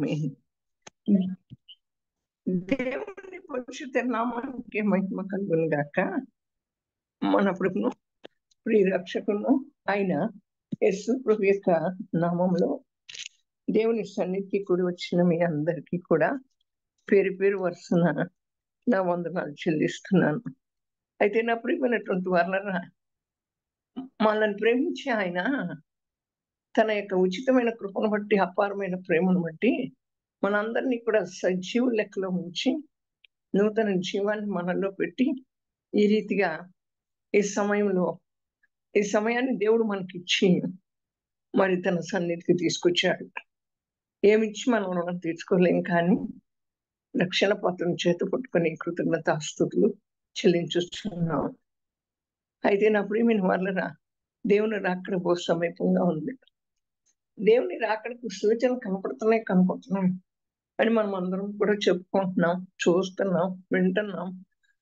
ఆమేన్. దేవుని పరిశుద్ధ నామానికి మహిమ కలుగును గాక. మన ప్రభువును ప్రియ రక్షకును ఆయన యేసు ప్రభు యొక్క నామంలో దేవుని సన్నిధికి కూడి వచ్చిన మీ అందరికీ కూడా పేరు పేరు వరుసన నా వందనాలు చెల్లిస్తున్నాను. అయితే నా ప్రియమైనటువంటి వాళ్ళరా, మనల్ని ప్రేమించి ఆయన తన యొక్క ఉచితమైన కృపను బట్టి, అపారమైన ప్రేమను బట్టి మనందరినీ కూడా సజీవు లెక్కలో ఉంచి నూతన జీవాన్ని మనలో పెట్టి ఈ రీతిగా ఈ సమయాన్ని దేవుడు మనకిచ్చి మరి తన సన్నిధికి తీసుకొచ్చాడు. ఏమిచ్చి మనం తీర్చుకోలేం, కానీ రక్షణ పాత్రను చేత పట్టుకొని కృతజ్ఞతాస్తుతులు చెల్లించుతున్నాం. అయితే నా ప్రియమైన వాళ్ళరా, దేవుని రాకడ బహు సమీపంగా ఉంది. దేవుని రాకడకు సూచనలు కనపడుతున్నాయి అని మనం అందరం కూడా చెప్పుకుంటున్నాం, చూస్తున్నాం, వింటున్నాం.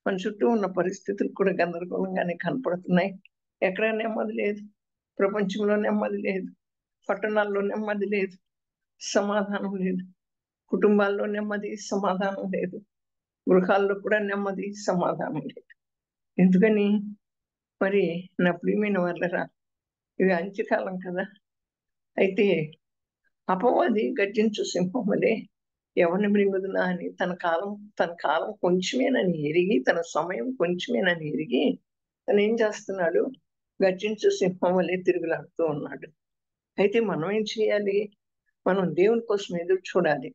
మన చుట్టూ ఉన్న పరిస్థితులు కూడా గందరగోళంగానే కనపడుతున్నాయి. ఎక్కడ నెమ్మది లేదు, ప్రపంచంలో నెమ్మది లేదు, పట్టణాల్లో నెమ్మది లేదు, సమాధానం లేదు, కుటుంబాల్లో నెమ్మది సమాధానం లేదు, గృహాల్లో కూడా నెమ్మది సమాధానం లేదు. ఎందుకని? మరి నా ప్రియమైన వాళ్ళరా, ఇవి అంత్యకాలం కదా. అయితే అపవాది గర్జించు సింహం వలె ఎవరిని మృంగుదునా అని తన కాలం కొంచెమేనని ఎరిగి, తన సమయం కొంచెమేనని ఎరిగి తను ఏం చేస్తున్నాడు? గర్జించు సింహం వలె తిరుగులాడుతూ ఉన్నాడు. అయితే మనం ఏం చేయాలి? మనం దేవుని కోసం ఎదురు చూడాలి,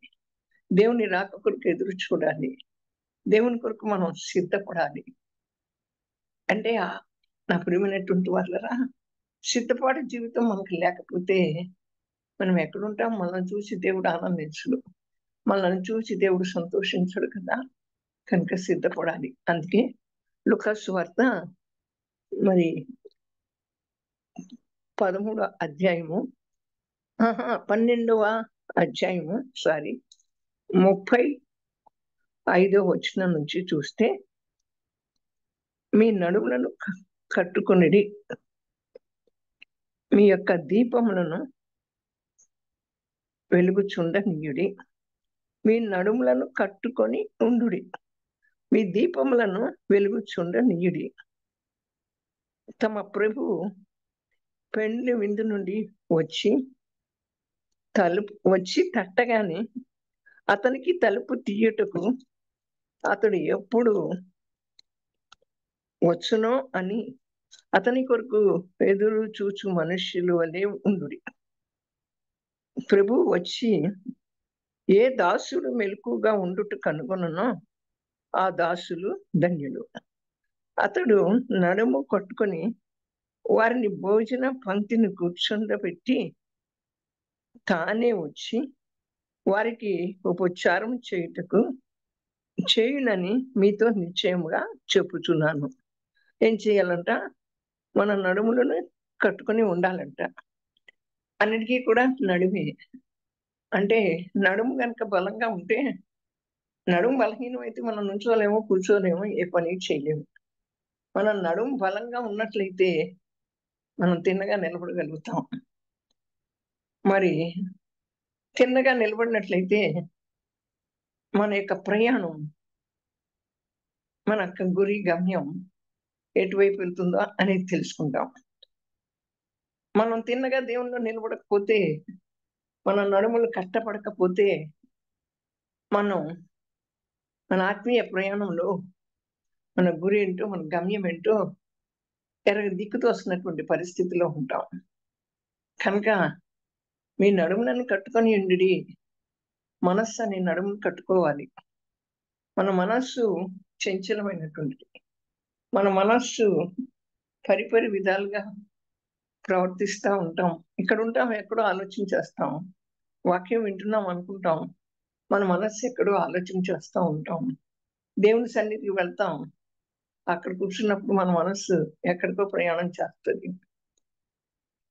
దేవుని రాక కొరకు ఎదురు చూడాలి, దేవుని కొరకు మనం సిద్ధపడాలి. అంటే నా ప్రియమైనటువంటి వాళ్ళరా, సిద్ధపాటు జీవితం మనకు లేకపోతే మనం ఎక్కడుంటాం? మనల్ని చూసి దేవుడు ఆనందించడు, మనల్ని చూసి దేవుడు సంతోషించడు కదా. కనుక సిద్ధపడాలి. అందుకే లూకా సువార్త మరి 12వ అధ్యాయము 35వ వచనం నుంచి చూస్తే, మీ నడుములను కట్టుకొనిడి, మీ యొక్క దీపములను వెలుగుచుండనీయుడి. మీ నడుములను కట్టుకొని ఉండుడి, మీ దీపములను వెలుగుచుండనీయుడి. తమ ప్రభు పెండ్లి విందు నుండి వచ్చి తట్టగానే అతనికి తలుపు తీయుటకు అతడు ఎప్పుడు వచ్చునో అని అతని కొరకు ఎదురు చూచు మనుష్యులు వలె ఉండుడి. ప్రభు వచ్చి ఏ దాసుడు మెలకుగా ఉండుట కనుగొననో ఆ దాసులు ధన్యులు. అతడు నడుము కట్టుకొని వారిని భోజన పంక్తిని కూర్చుండబెట్టి తానే వచ్చి వారికి ఉపచారం చేయునని మీతో నిశ్చయముగా చెప్పుచున్నాను. ఏం చేయాలంట? మన నడుములను కట్టుకొని ఉండాలంట. అన్నిటికీ కూడా నడుమే. అంటే నడుము కనుక బలంగా ఉంటే, నడుము బలహీనం అయితే మనం నుంచోలేమో, కూర్చోలేమో, ఏ పని చేయలేము. మన నడుము బలంగా ఉన్నట్లయితే మనం తిన్నగా నిలబడగలుగుతాం. మరి తిన్నగా నిలబడినట్లయితే మన యొక్క ప్రయాణం, మన యొక్క గురి గమ్యం ఎటువైపు వెళ్తుందో అనేది తెలుసుకుంటాం. మనం తిన్నగా దేవుణ్ణి నిలబడకపోతే, మన నడుములు కట్టపడకపోతే, మన ఆత్మీయ ప్రయాణంలో మన గురి ఏంటో, మన గమ్యం ఏంటో దిక్కుతో వస్తున్నటువంటి పరిస్థితిలో ఉంటాం. కనుక మీ నడుములను కట్టుకొని ఉండి, మనస్సు అనే నడుమును కట్టుకోవాలి. మన మనస్సు చంచలమైనటువంటిది. మన మనస్సు పరిపరి విధాలుగా ప్రవర్తిస్తూ ఉంటాం. ఇక్కడ ఉంటాం, ఎక్కడో ఆలోచించేస్తాం. వాక్యం వింటున్నాం అనుకుంటాం, మన మనస్సు ఎక్కడో ఆలోచించేస్తూ ఉంటాం. దేవుని సన్నిధికి వెళ్తాం, అక్కడ కూర్చున్నప్పుడు మన మనస్సు ఎక్కడికో ప్రయాణం చేస్తుంది.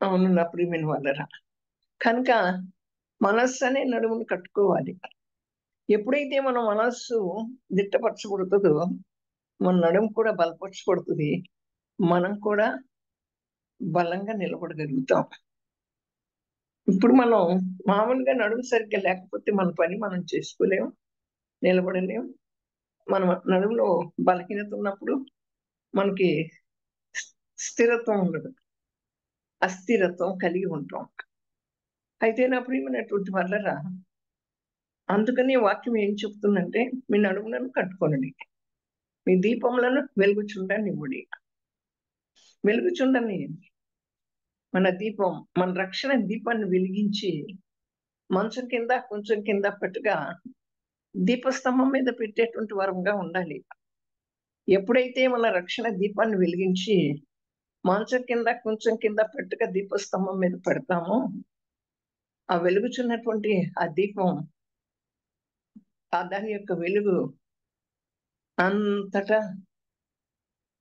అవును నా ప్రియమైన వాళ్ళరా, కనుక మనస్సు అనే నడుమును కట్టుకోవాలి. ఎప్పుడైతే మన మనస్సు దిట్టపరచబడుతుందో మన నడుము కూడా బలపరచబడుతుంది, మనం కూడా బలంగా నిలబడగలుగుతాం. ఇప్పుడు మనం మామూలుగా నడుము సరిగ్గా లేకపోతే మన పని మనం చేసుకోలేము, నిలబడలేము. మన నడుములో బలహీనత ఉన్నప్పుడు మనకి స్థిరత్వం ఉండదు, అస్థిరత్వం కలిగి ఉంటాం. అయితే నా ప్రియమైనటువంటి వాళ్ళరా, అందుకని వాక్యం ఏం చెప్తుందంటే, మీ నడుములను కట్టుకొనండి, మీ దీపములను వెలుగుచుండనివ్వుడి. వెలుగుచుండని మన దీపం, మన రక్షణ దీపాన్ని వెలిగించి మంచం కింద కొంచెం కింద పెట్టుగా దీపస్తంభం మీద పెట్టేటువంటి వరంగా ఉండాలి. ఎప్పుడైతే మన రక్షణ దీపాన్ని వెలిగించి మంచం కింద కొంచెం కింద పెట్టుగా దీపస్తంభం మీద పెడతామో, ఆ వెలుగుచున్నటువంటి ఆ దీపం, ఆ దాని యొక్క వెలుగు అంతటా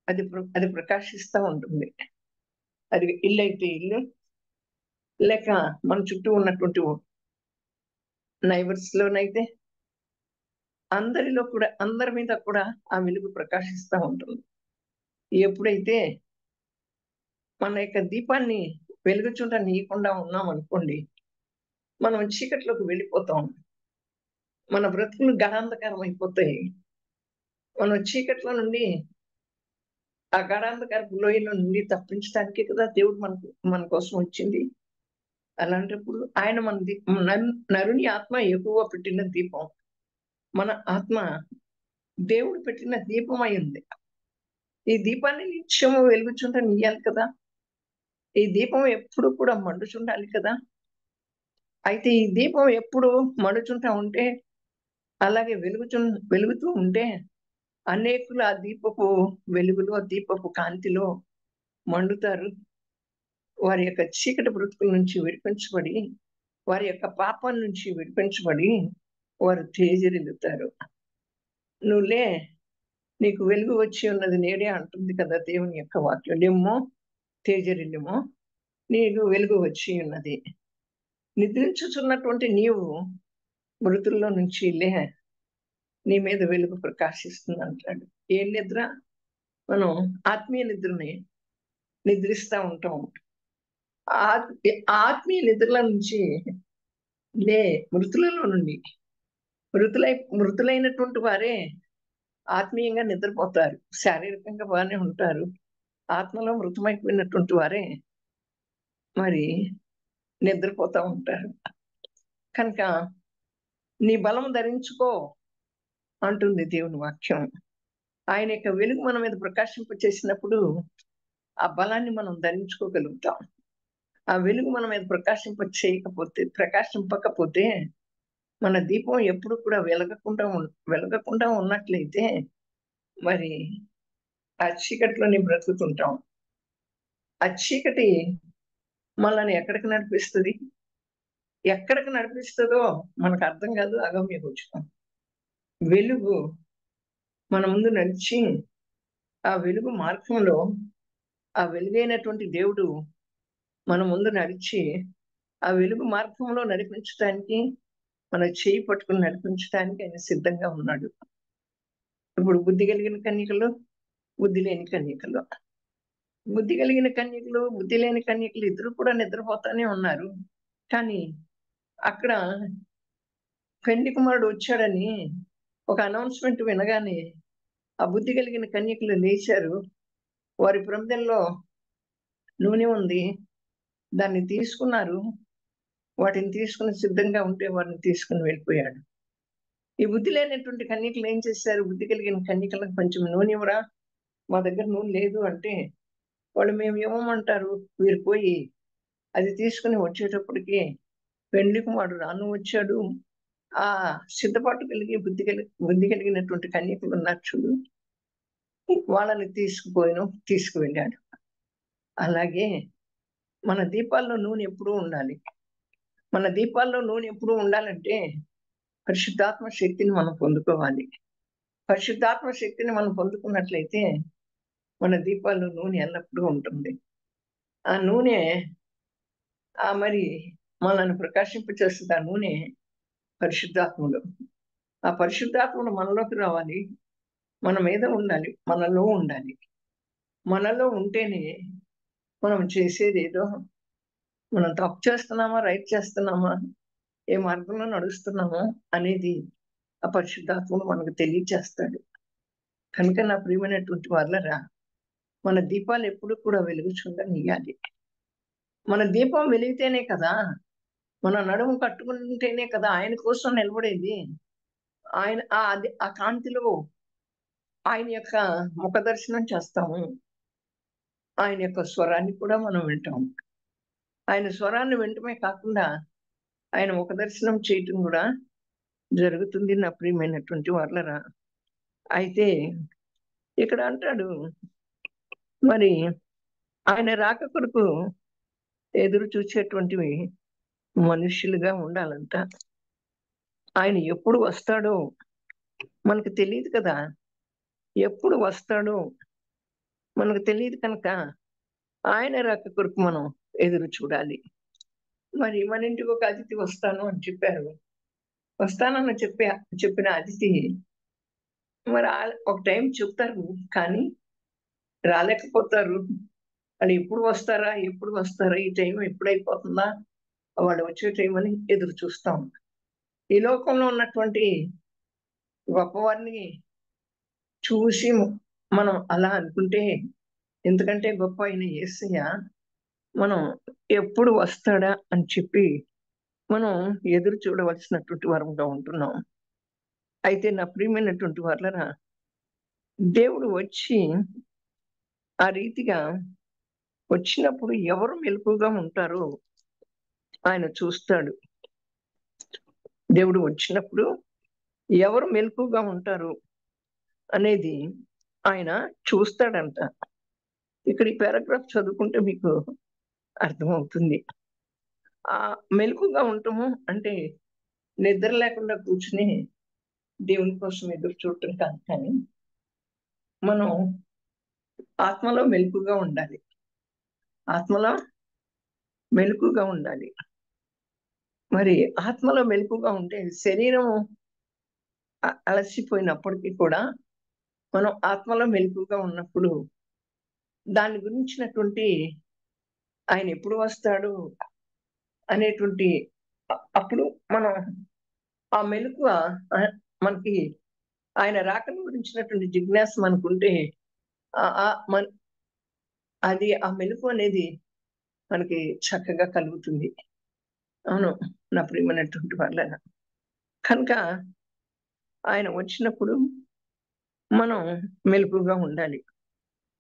అది ప్రకాశిస్తూ ఉంటుంది. అది ఇల్లు అయితే ఇల్లు, లేక మన చుట్టూ ఉన్నటువంటి నైబర్స్ లోనైతే అందరి మీద కూడా ఆ వెలుగు ప్రకాశిస్తూ ఉంటుంది. ఎప్పుడైతే మన యొక్క దీపాన్ని వెలుగుచుంట నీయకుండా ఉన్నాం అనుకోండి, మనం చీకట్లోకి వెళ్ళిపోతాం. మన బ్రతుకులు గాఢాంధకారం అయిపోతాయి. మనం చీకట్లో నుండి, ఆ గాఢాంధకారపు లోయలో నుండి తప్పించడానికే కదా దేవుడు మన కోసం వచ్చింది. అలాంటప్పుడు ఆయన నరుని ఆత్మ ఎక్కువ పెట్టిన దీపం, మన ఆత్మ దేవుడు పెట్టిన దీపం అయి ఉంది. ఈ దీపాన్ని నిత్యము వెలుగుచుంట నీయాలి కదా. ఈ దీపం ఎప్పుడు కూడా మండుచుండాలి కదా. అయితే ఈ దీపం ఎప్పుడు మండుచుంటా ఉంటే, అలాగే వెలుగుతూ ఉంటే అనేకులు ఆ దీపపు వెలుగులో, దీపపు కాంతిలో మండుతారు. వారి యొక్క చీకటి బ్రతుకుల నుంచి విడిపించబడి, వారి యొక్క పాపం నుంచి విడిపించబడి వారు తేజరిల్లుతారు. నువ్వులే, నీకు వెలుగు వచ్చి ఉన్నది నేడే అంటుంది కదా దేవుని యొక్క వాక్యం. నిమ్మో తేజరిల్లుమో, నీకు వెలుగు వచ్చి ఉన్నది. నిద్రించుచున్నటువంటి నీవు మృతుల్లో నుంచి లే, నీ మీద వెలుగు ప్రకాశిస్తుంది అంటాడు. ఏ నిద్ర? మనం ఆత్మీయ నిద్రని నిద్రిస్తూ ఉంటాం. ఆత్మీయ నిద్రల నుంచి లే, మృతులలో నుండి. మృతులైనటువంటి వారే ఆత్మీయంగా నిద్రపోతారు. శారీరకంగా బాగానే ఉంటారు, ఆత్మలో మృతమైపోయినటువంటి వారే మరి నిద్రపోతూ ఉంటారు. కనుక నీ బలం ధరించుకో అంటుంది దేవుని వాక్యం. ఆయన యొక్క వెలుగు మన మీద ప్రకాశింపచేసినప్పుడు ఆ బలాన్ని మనం ధరించుకోగలుగుతాం. ఆ వెలుగు మన మీద ప్రకాశింపకపోతే మన దీపం ఎప్పుడు కూడా వెలగకుండా ఉన్నట్లయితే మరి ఆ చీకటిలోనే బ్రతుకుతుంటాం. ఆ చీకటి మనల్ని ఎక్కడికి నడిపిస్తుంది? ఎక్కడికి నడిపిస్తుందో మనకు అర్థం కాదు, అగమ్య గోచరం. వెలుగు మన ముందు నడిచి, ఆ వెలుగు మార్గంలో ఆ వెలుగైనటువంటి దేవుడు మన ముందు నడిచి, ఆ వెలుగు మార్గంలో నడిపించడానికి, మన చేయి పట్టుకుని నడిపించడానికి ఆయన సిద్ధంగా ఉన్నాడు. ఇప్పుడు బుద్ధి కలిగిన కన్యకలు, బుద్ధి లేని కన్యకలు. బుద్ధి కలిగిన కన్యకలు, బుద్ధి లేని కన్యకలు ఇద్దరు కూడా నిద్రపోతానే ఉన్నారు. కానీ అక్కడ పెండ్లి కుమారుడు వచ్చాడని ఒక అనౌన్స్మెంట్ వినగానే ఆ బుద్ధి కలిగిన కన్యకలు లేచారు. వారి ప్రమిదల్లో నూనె ఉంది, దాన్ని తీసుకున్నారు. వాటిని తీసుకుని సిద్ధంగా ఉంటే వారిని తీసుకుని వెళ్ళిపోయాడు. ఈ బుద్ధి లేనటువంటి కన్యకలు ఏం చేశారు? బుద్ధి కలిగిన కన్యకలకు కొంచెం నూనె ఇవ్వరా, మా దగ్గర నూనె లేదు అంటే, వాళ్ళు మేము ఇవ్వమంటారు. వీరు పోయి అది తీసుకుని వచ్చేటప్పటికి పెండ్లి కుమారుడు రాను వచ్చాడు. ఆ సిద్ధపాటు కలిగి బుద్ధి కలిగినటువంటి కన్యకలు ఉన్నారు చూడు, వాళ్ళని తీసుకువెళ్ళాడు. అలాగే మన దీపాల్లో నూనె ఎప్పుడూ ఉండాలి. మన దీపాల్లో నూనె ఎప్పుడూ ఉండాలంటే పరిశుద్ధాత్మ శక్తిని మనం పొందుకోవాలి. పరిశుద్ధాత్మ శక్తిని మనం పొందుకున్నట్లయితే మన దీపాల్లో నూనె ఎల్లప్పుడూ ఉంటుంది. ఆ నూనె మరి మనల్ని ప్రకాశింపచేస్తుంది. ఆ నూనె పరిశుద్ధాత్ముడు. ఆ పరిశుద్ధాత్ముడు మనలోకి రావాలి, మన మీద ఉండాలి, మనలో ఉండాలి. మనలో ఉంటేనే మనం చేసేది ఏదో మనం తప్పు చేస్తున్నామా, రైట్ చేస్తున్నామా, ఏ మార్గంలో నడుస్తున్నామా అనేది ఆ పరిశుద్ధాత్ముడు మనకు తెలియచేస్తాడు. కనుక నా ప్రియమైనటువంటి వాళ్ళరా, మన దీపాలు ఎప్పుడు కూడా వెలుగుచుండనియ్యాలి. మన దీపం వెలిగితేనే కదా, మన నడుము కట్టుకుంటేనే కదా ఆయన కోసం నిలబడేది. ఆయన ఆ కాంతిలో ఆయన యొక్క ముఖ దర్శనం చేస్తాము. ఆయన యొక్క స్వరాన్ని కూడా మనం వింటాం. ఆయన స్వరాన్ని వినటమే కాకుండా ఆయన ముఖ దర్శనం చేయటం కూడా జరుగుతుంది నా ప్రియమైనటువంటి వాళ్ళరా. అయితే ఇక్కడ అంటాడు, మరి ఆయన రాక కొరకు ఎదురు చూసేటువంటివి మనుష్యులుగా ఉండాలంట. ఆయన ఎప్పుడు వస్తాడో మనకు తెలియదు కదా. ఎప్పుడు వస్తాడో మనకు తెలియదు కనుక ఆయన రాక కొరకు మనం ఎదురు చూడాలి. మరి మన ఇంటికి ఒక అతిథి వస్తాను అని చెప్పారు. వస్తానని చెప్పిన అతిథి మరి ఒక టైం చెప్తారు, కానీ రాలేకపోతారు. వాళ్ళు ఎప్పుడు వస్తారా, ఎప్పుడు వస్తారా, ఈ టైం ఎప్పుడైపోతుందా, వాళ్ళు వచ్చే టైం అని ఎదురు చూస్తాం. ఈ లోకంలో ఉన్నటువంటి గొప్పవారిని చూసి మనం అలా అనుకుంటే, ఎందుకంటే గొప్ప అయిన యేసయ్య మనం ఎప్పుడు వస్తాడా అని చెప్పి మనం ఎదురు చూడవలసినటువంటి వారంగా ఉంటున్నాం. అయితే నా ప్రియమైనటువంటి వాళ్ళరా, దేవుడు వచ్చి ఆ రీతిగా వచ్చినప్పుడు ఎవరు మెలకుగా ఉంటారో ఆయన చూస్తాడు. దేవుడు వచ్చినప్పుడు ఎవరు మెలకుగా ఉంటారు అనేది ఆయన చూస్తాడంట. ఇక్కడ ఈ పారాగ్రాఫ్ చదువుకుంటే మీకు అర్థమవుతుంది. ఆ మెలకుగా ఉండటము అంటే నిద్ర లేకుండా కూర్చుని దేవుని కోసం ఎదురు చూడటం కాదు, కానీ మనం ఆత్మలో మెలకుగా ఉండాలి. ఆత్మలో మెలకుగా ఉండాలి. మరి ఆత్మలో మెలకుగా ఉంటే శరీరం అలసిపోయినప్పటికీ కూడా మనం ఆత్మలో మెలకుగా ఉన్నప్పుడు దాని గురించినటువంటి ఆయన ఎప్పుడు వస్తాడు అనేటువంటి అప్పుడు మనం ఆ మెలకువ మనకి ఆయన రాకను గురించినటువంటి జిజ్ఞాస మనకుంటే అది ఆ మెలకువ అనేది మనకి చక్కగా కలుగుతుంది. అవును నా ప్రియమైనటువంటి వాళ్ళ, కనుక ఆయన వచ్చినప్పుడు మనం మెలకుగా ఉండాలి.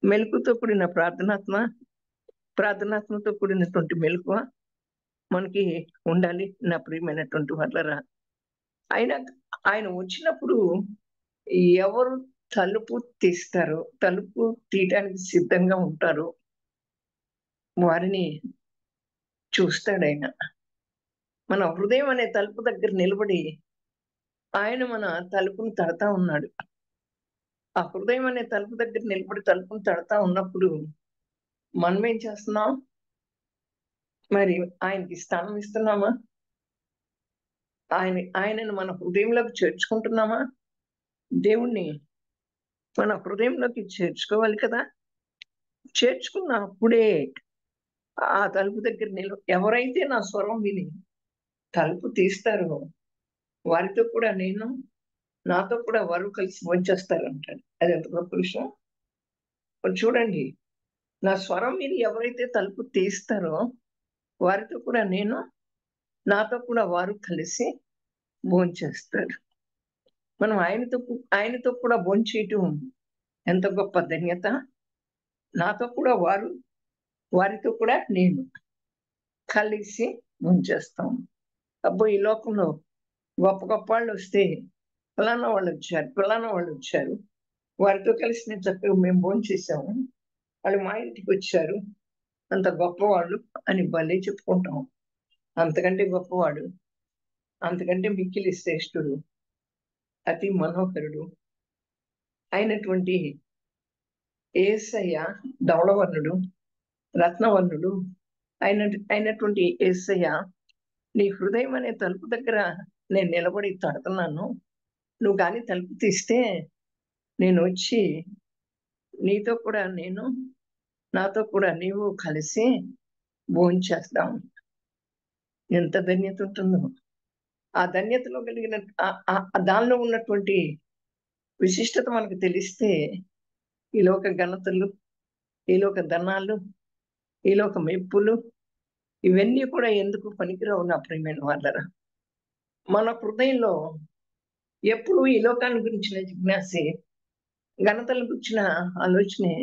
మెలకుతో కూడిన ప్రార్థనాత్మతో కూడినటువంటి మెలకువ మనకి ఉండాలి నా ప్రియమైనటువంటి వాళ్ళరా. ఆయన వచ్చినప్పుడు ఎవరు తలుపు తీస్తారో, తలుపు తీయటానికి సిద్ధంగా ఉంటారో వారిని చూస్తాడాయన. మన హృదయం అనే తలుపు దగ్గర నిలబడి ఆయన మన తలుపును తడతా ఉన్నాడు. ఆ హృదయం అనే తలుపు దగ్గర నిలబడి తలుపును తడతా ఉన్నప్పుడు మనం ఏం చేస్తున్నాం? మరి ఆయనకి స్థానం ఇస్తున్నామా? ఆయనను మన హృదయంలోకి చేర్చుకుంటున్నామా? దేవుణ్ణి మన హృదయంలోకి చేర్చుకోవాలి కదా. చేర్చుకున్నప్పుడే ఆ తలుపు దగ్గర ఎవరైతే నా స్వరం విని తలుపు తీస్తారో వారితో కూడా నేను, నాతో కూడా వారు కలిసి వచ్చేస్తారంటాడు. అది ఎంత గొప్ప విషయం చూడండి. నా స్వరం విని ఎవరైతే తలుపు తీస్తారో వారితో కూడా నేను, నాతో కూడా వారు కలిసి భోంచేస్తారు. మనం ఆయనతో కూడా భోంచేయటం ఎంత గొప్ప ధన్యత. నాతో కూడా వారు, వారితో కూడా నేను కలిసి భోంచేస్తాం. అబ్బో, ఈ లోకంలో గొప్ప గొప్ప వాళ్ళు వస్తే ఫలానా వాళ్ళు వచ్చారు, వారితో కలిసి నేను చక్కగా మేము భోంచేసాము, వాళ్ళు మా ఇంటికి వచ్చారు, అంత గొప్పవాళ్ళు అని భలే చెప్పుకుంటాం. అంతకంటే గొప్పవాడు, అంతకంటే మిక్కిలి శ్రేష్ఠుడు, అతి మనోహరుడు అయినటువంటి యేసయ్య, ధవళవర్ణుడు, రత్నవర్ణుడు అయినటువంటి యేసయ్య నీ హృదయం అనే తలుపు దగ్గర నేను నిలబడి తడుతున్నాను. నువ్వు కానీ తలుపు తీస్తే నేను వచ్చి నీతో కూడా నేను, నాతో కూడా నీవు కలిసి భోంచేస్తాం. ఎంత ధన్యత ఉంటుందో. ఆ ధన్యతలో కలిగిన దానిలో ఉన్నటువంటి విశిష్టత మనకు తెలిస్తే ఈ లోక ఘనతలు, ఈ లోక ధనాలు, ఈ లోక మెప్పులు ఇవన్నీ కూడా ఎందుకు పనికిరావు నా ప్రియమైన వాళ్ళరా. మన హృదయంలో ఎప్పుడు ఈ లోకాన్ని గురించిన జిజ్ఞాసే, ఘనతల గురించిన ఆలోచనే.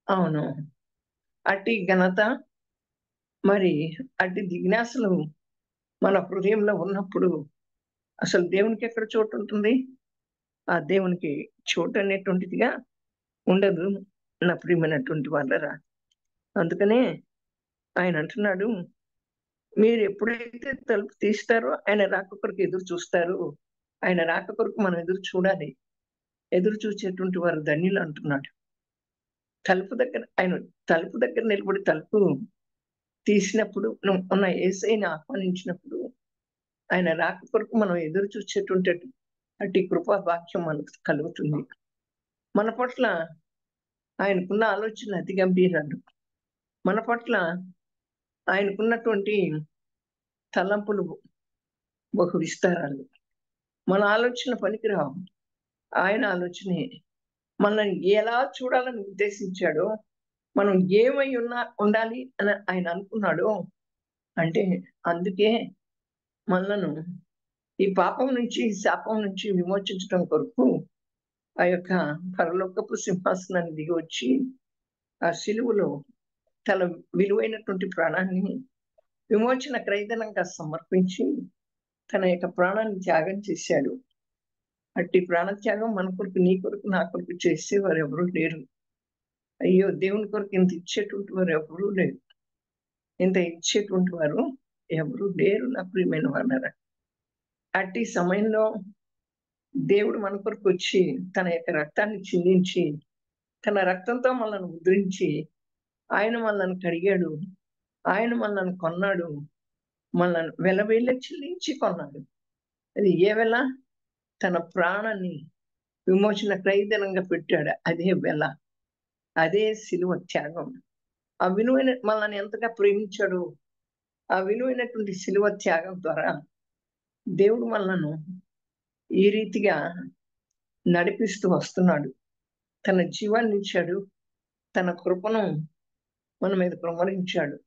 అవును, అట్టి ఘనత మరి అట్టి జిజ్ఞాసలు మన హృదయంలో ఉన్నప్పుడు అసలు దేవునికి ఎక్కడ చోటు ఉంటుంది? ఆ దేవునికి చోటు అనేటువంటిదిగా ఉండదు నా ప్రియమైనటువంటి వాళ్ళరా. అందుకనే ఆయన అంటున్నాడు, మీరు ఎప్పుడైతే తలుపు తీస్తారో ఆయన రాక కొరకు ఎదురు చూస్తారు. ఆయన రాక కొరకు మనం ఎదురు చూడాలి. ఎదురు చూసేటువంటి వారు ధన్యులు అంటున్నాడు. ఆయన తలుపు దగ్గర నిలబడి తలుపు తీసినప్పుడు ఉన్న యేసయ్యని ఆహ్వానించినప్పుడు ఆయన రాక కొరకు మనం ఎదురు చూసేటువంటి అట్టి కృపా వాక్యం మనకు కలుగుతుంది. మన పట్ల ఆయనకున్న ఆలోచన అతి గంభీరాలు. మన పట్ల ఆయనకున్నటువంటి తలంపులు బహు విస్తారాలు. మన ఆలోచన పనికిరావు, ఆయన ఆలోచనే. మనల్ని ఎలా చూడాలని ఉద్దేశించాడో, మనం ఏమై ఉండాలి అని ఆయన అనుకున్నాడో, అంటే అందుకే మనలను ఈ పాపం నుంచి, శాపం నుంచి విమోచించడం కొరకు ఆ యొక్క పరలోకపు సింహాసనాన్ని దిగి వచ్చి ఆ శిలువలో తన విలువైనటువంటి ప్రాణాన్ని విమోచన క్రయధనంగా సమర్పించి తన యొక్క ప్రాణాన్ని త్యాగం చేశాడు. అట్టి ప్రాణత్యాగం మన కొరకు, నీ కొరకు, నా కొరకు చేసేవారు ఎవరూ లేరు. అయ్యో, దేవుని కొరకు ఇంత ఇచ్చేటువంటి వారు ఎవరూ లేరు. ఇంత ఇచ్చేటువంటి వారు ఎవరూ లేరు నా ప్రియమైన వాళ్ళరా. అట్టి సమయంలో దేవుడు మన కొరకు వచ్చి తన యొక్క రక్తాన్ని చిందించి, తన రక్తంతో మనల్ని ముద్రించి, ఆయన మనల్ని కడిగాడు, ఆయన మనల్ని కొన్నాడు, మనల్ని వెలవేళ్ళ చెల్లించి కొన్నాడు. అది ఏ వెల? తన ప్రాణాన్ని విమోచన క్రయధనంగా పెట్టాడు. అదే వెల, అదే శిలువ త్యాగం. ఆ విలువైన మనల్ని ఎంతగా ప్రేమించాడు. ఆ విలువైనటువంటి శిలువ త్యాగం ద్వారా దేవుడు మనలను ఈ రీతిగా నడిపిస్తూ వస్తున్నాడు. తన జీవాన్ని ఇచ్చాడు, తన కృపను మన మీద కుమ్మరించాడు.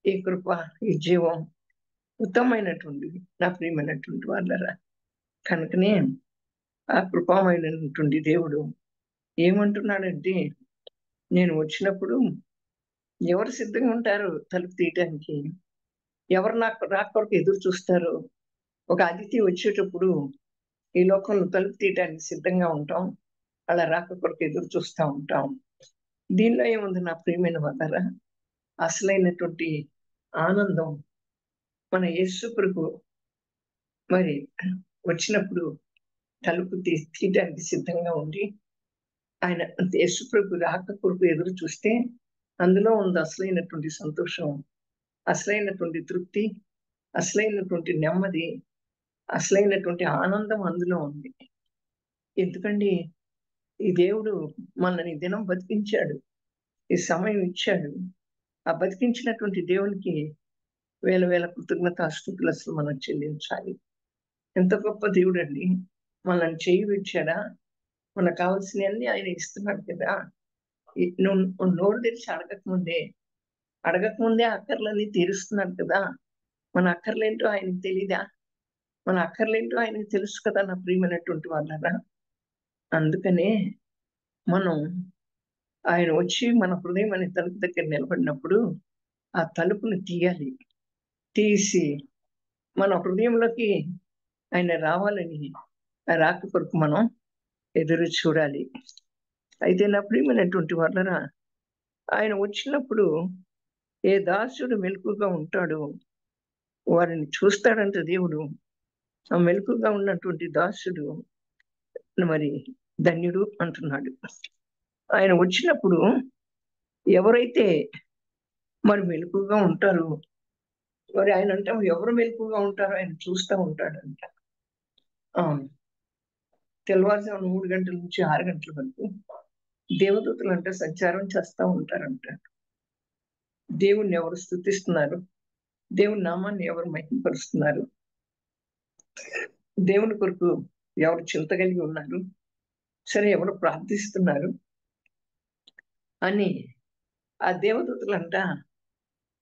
ఈ కృప, ఈ జీవం ఉత్తమమైనటువంటిది నా ప్రియమైనటువంటి వాళ్ళరా. కనుకనే ఆ కృపమైనటువంటి దేవుడు ఏమంటున్నాడంటే, నేను వచ్చినప్పుడు ఎవరు సిద్ధంగా ఉంటారు తలుపు తీయటానికి? ఎవరు నాకు రాక కొరకు ఎదురు చూస్తారు? ఒక అతిథి వచ్చేటప్పుడు ఈ లోకంలో తలుపు తీయటానికి సిద్ధంగా ఉంటాం, అలా రాక కొరకు ఎదురు చూస్తూ ఉంటాం. దీనిలో ఏముంది నా ప్రియమైన వాళ్ళరా? అసలైనటువంటి ఆనందం మన యేసు ప్రభు మరి వచ్చినప్పుడు తలుపు తీయటానికి సిద్ధంగా ఉండి, ఆయన యేసు ప్రభు రాక కొరకు ఎదురు చూస్తే అందులో ఉంది అసలైనటువంటి సంతోషం, అసలైనటువంటి తృప్తి, అసలైనటువంటి నెమ్మది, అసలైనటువంటి ఆనందం అందులో ఉంది. ఎందుకండి, ఈ దేవుడు మనల్ని దినం బతికించాడు, ఈ సమయం ఇచ్చాడు. ఆ బతికించినటువంటి దేవునికి వేల వేల కృతజ్ఞతాస్తుతులు అసలు మనం చెల్లించాలి. ఎంత గొప్ప దేవుడు అండి. మనల్ని చేయి విడిచాడా? మనకు కావాల్సినవన్నీ ఆయన ఇస్తున్నాడు కదా. నువ్వు నోరు తెరిచి అడగకముందే అక్కర్లన్నీ తీరుస్తున్నాడు కదా. మన అక్కర్లేంటో ఆయనకు తెలీదా? మన అక్కర్లేంటో ఆయనకు తెలుసు కదా నా ప్రియమైనటువంటి వాళ్ళరా. అందుకనే మనం ఆయన వచ్చి మన హృదయం అనే తలుపు దగ్గర నిలబడినప్పుడు ఆ తలుపుని తీయాలి. తీసి మన హృదయంలోకి ఆయన రావాలని రాక కొరకు మనం ఎదురు చూడాలి. అయితే నా ప్రియమైనటువంటి వాళ్ళరా, ఆయన వచ్చినప్పుడు ఏ దాసుడు మెలకుగా ఉంటాడో వారిని చూస్తాడంట దేవుడు. ఆ మెలకుగా ఉన్నటువంటి దాసుడు మరి ధన్యుడు అంటున్నాడు. ఆయన వచ్చినప్పుడు ఎవరైతే మరి మెలకుగా ఉంటారో, మరి ఆయన అంటే ఎవరు మెలకుగా ఉంటారో ఆయన చూస్తూ ఉంటాడంట. అవును, తెల్లవారుజామున 3 గంటల నుంచి 6 గంటల వరకు దేవదూతలు అంటే సంచారం చేస్తూ ఉంటారంట. దేవుణ్ణి ఎవరు స్తుతిస్తున్నారు, దేవుని నామాన్ని ఎవరు మహిమపరుస్తున్నారు, దేవుని కొరకు ఎవరు చింత కలిగి ఉన్నారు, సరే ఎవరు ప్రార్థిస్తున్నారు అని ఆ దేవదూతలంట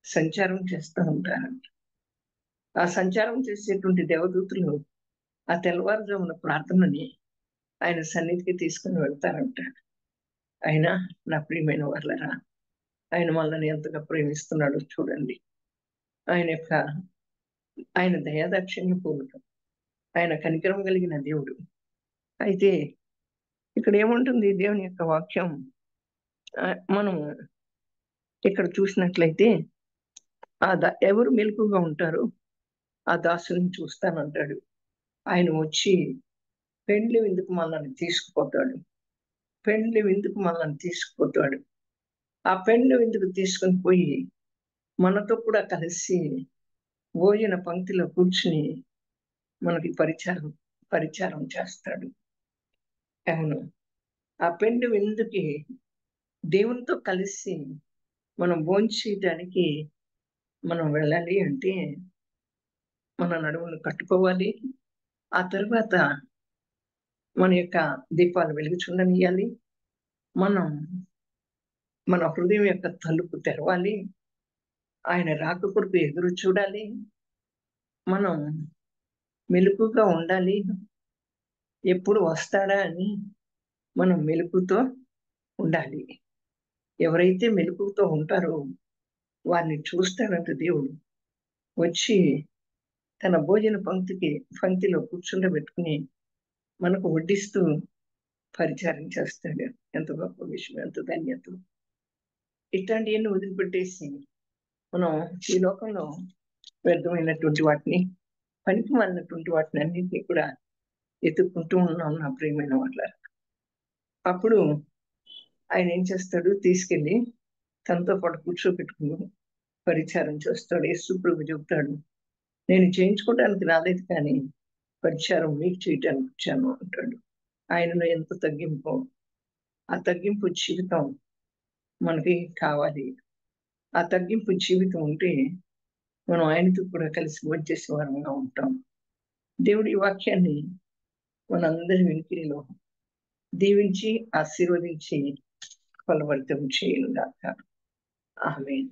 సంచారం చేస్తూ ఉంటారు. ఆ సంచారం చేసేటువంటి దేవదూతలు ఆ తెల్లవారుజామున ప్రార్థనని ఆయన సన్నిధికి తీసుకుని వెళ్తారంట. ఆయన నా ప్రియమైన వాళ్ళరా, ఆయన మనల్ని ఎంతగా ప్రేమిస్తున్నాడో చూడండి. ఆయన దయాదాక్షిణ్య పూర్వకం, ఆయన కనికరం కలిగిన దేవుడు. అయితే ఇక్కడ ఏముంటుంది దేవుని యొక్క వాక్యం మనం ఇక్కడ చూసినట్లయితే ఎవరు మెలకుగా ఉంటారు, ఆ దాసుని చూస్తానంటాడు. ఆయన వచ్చి పెండ్లి విందుకు మనల్ని తీసుకుపోతాడు. పెండ్లి విందుకు మనల్ని తీసుకుపోతాడు. ఆ పెండ్లి విందుకు తీసుకొని పోయి మనతో కూడా కలిసి భోజన పంక్తిలో కూర్చుని మనకి పరిచారం చేస్తాడు. అవును, ఆ పెండ్లి విందుకి దేవునితో కలిసి మనం భోంచేయడానికి మనం వెళ్ళాలి అంటే మన నడుమును కట్టుకోవాలి. ఆ తర్వాత మన యొక్క దీపాలు వెలుగుచుండనియాలి. మన హృదయం యొక్క తలుపు తెరవాలి. ఆయన రాక కొరకు ఎదురు చూడాలి. మనం మెలకుగా ఉండాలి. ఎప్పుడు వస్తాడా అని మనం మెలకుతో ఉండాలి. ఎవరైతే మెలకుతో ఉంటారో వారిని చూస్తాడంట దేవుడు. వచ్చి తన భోజన పంక్తిలో కూర్చుండబెట్టుకుని మనకు వడ్డిస్తూ పరిచారం చేస్తాడు. ఎంత గొప్ప విషయం, ఎంత ధన్యత. ఇట్లాంటివన్నీ వదిలిపెట్టేసి మనం ఈ లోకంలో వ్యర్థమైనటువంటి వాటిని, పనికి మాలినటువంటి వాటిని అన్నింటినీ కూడా ఎత్తుక్కుంటూ ఉన్నాం నా ప్రియమైన వాళ్ళ. అప్పుడు ఆయన ఏం చేస్తాడు, తీసుకెళ్ళి తనతో పాటు కూర్చోబెట్టుకుని పరిచారం చేస్తాడు. యేసు ప్రభు చెబుతాడు, నేను చేయించుకోవడానికి రాలేదు కానీ పరిచారం మీకు చేయటానికి వచ్చాను అంటాడు. ఆయనలో ఎంత తగ్గింపు, ఆ తగ్గింపు జీవితం మనకి కావాలి. ఆ తగ్గింపు జీవితం ఉంటే మనం ఆయనతో కూడా కలిసి వచ్చేసే వారంగా ఉంటాం. దేవుడి వాక్యాన్ని మనందరి వెనుకలో దీవించి ఆశీర్వదించి ఫలవంతం చేయనుగాక. ఆమేన్.